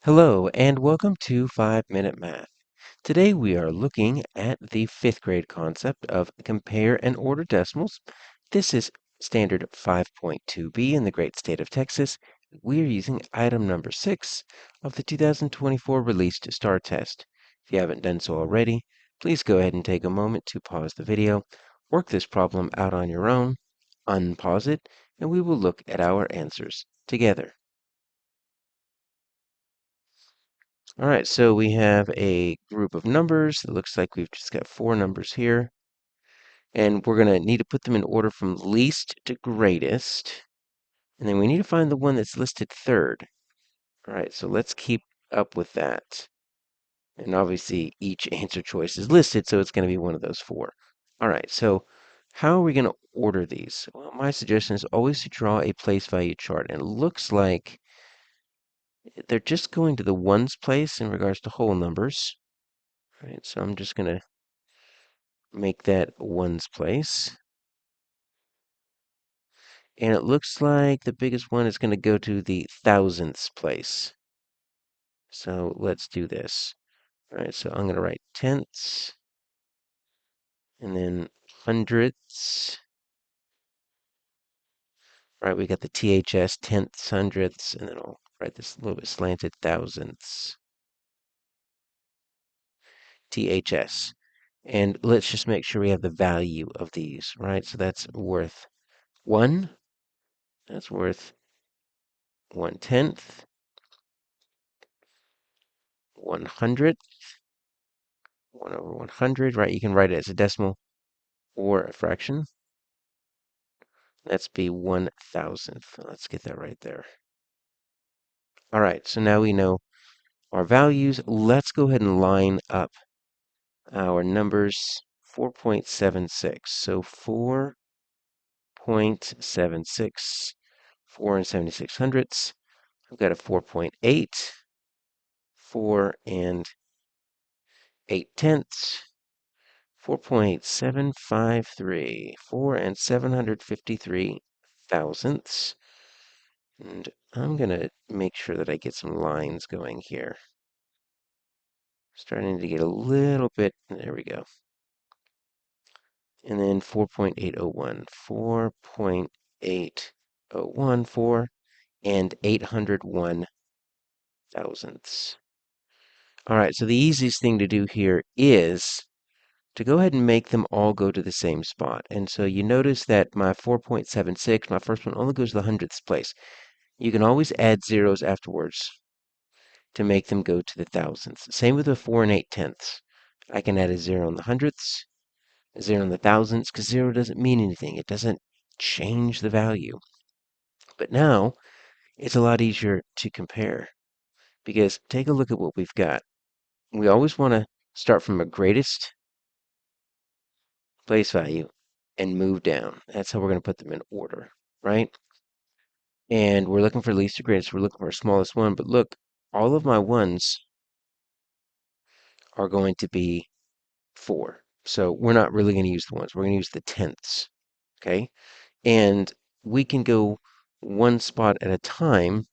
Hello and welcome to 5-Minute Math. Today we are looking at the 5th grade concept of compare and order decimals. This is standard 5.2b in the great state of Texas. We are using item number 6 of the 2024 released STAAR test. If you haven't done so already, please go ahead and take a moment to pause the video, work this problem out on your own, unpause it, and we will look at our answers together. All right, so we have a group of numbers. It looks like we've just got 4 numbers here. And we're going to need to put them in order from least to greatest. And then we need to find the one that's listed third. All right, so let's keep up with that. And obviously, each answer choice is listed, so it's going to be one of those 4. All right, so how are we going to order these? Well, my suggestion is always to draw a place value chart. And it looks like they're just going to the ones place in regards to whole numbers. All right, so I'm just going to make that ones place. And it looks like the biggest one is going to go to the thousandths place. So let's do this. All right, so I'm going to write tenths, and then hundredths. All right, we got the THS, tenths, hundredths, and then I'll write this a little bit slanted, thousandths. THS. And let's just make sure we have the value of these, right? So that's worth 1. That's worth 1/10. 100th. 1 over 100, right? You can write it as a decimal or a fraction. That's be 1,000th. Let's get that right there. All right, so now we know our values. Let's go ahead and line up our numbers. 4.76. So 4.76, 4 and 76 hundredths. I've got a 4.8, 4 and 8 tenths. 4.753, 4 and 753 thousandths. And I'm going to make sure that I get some lines going here. Starting to get a little bit, there we go. And then 4.801, 4.801, 4 and 801 thousandths. All right, so the easiest thing to do here is to go ahead and make them all go to the same spot. And so you notice that my 4.76, my first one, only goes to the hundredths place. You can always add zeros afterwards to make them go to the thousandths. Same with the 4 and 8 tenths. I can add a 0 in the hundredths, a 0 in the thousandths, because 0 doesn't mean anything. It doesn't change the value. But now, it's a lot easier to compare, because take a look at what we've got. We always want to start from a greatest place value and move down. That's how we're going to put them in order, right? And we're looking for least to greatest. We're looking for smallest one. But look, all of my ones are going to be 4. So we're not really going to use the ones. We're going to use the tenths, okay? And we can go one spot at a time,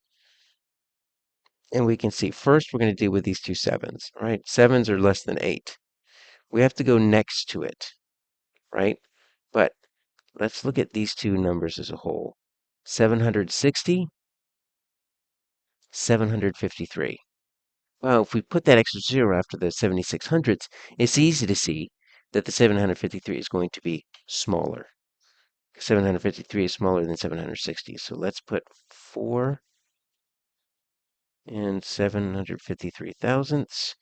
and we can see first we're going to deal with these two 7s, right? 7s are less than 8. We have to go next to it, right? But let's look at these two numbers as a whole. 760, 753. Well, if we put that extra 0 after the 76 hundredths, it's easy to see that the 753 is going to be smaller. 753 is smaller than 760. So let's put 4 and 753 thousandths.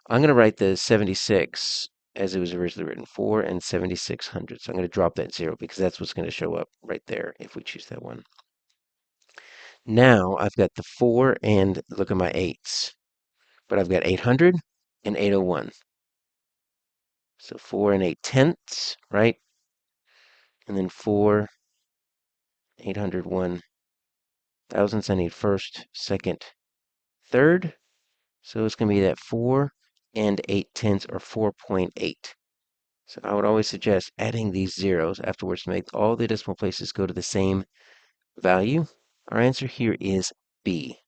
I'm going to write the 76 as it was originally written, 4 and 76 hundredths. I'm going to drop that 0 because that's what's going to show up right there if we choose that one. Now I've got the 4 and look at my 8s. But I've got 800 and 801. So 4 and 8 tenths, right? And then 4, 801 thousandths. I need first, second, third. So it's going to be that 4 and 8 tenths, or 4.8. So I would always suggest adding these zeros afterwards to make all the decimal places go to the same value. Our answer here is B.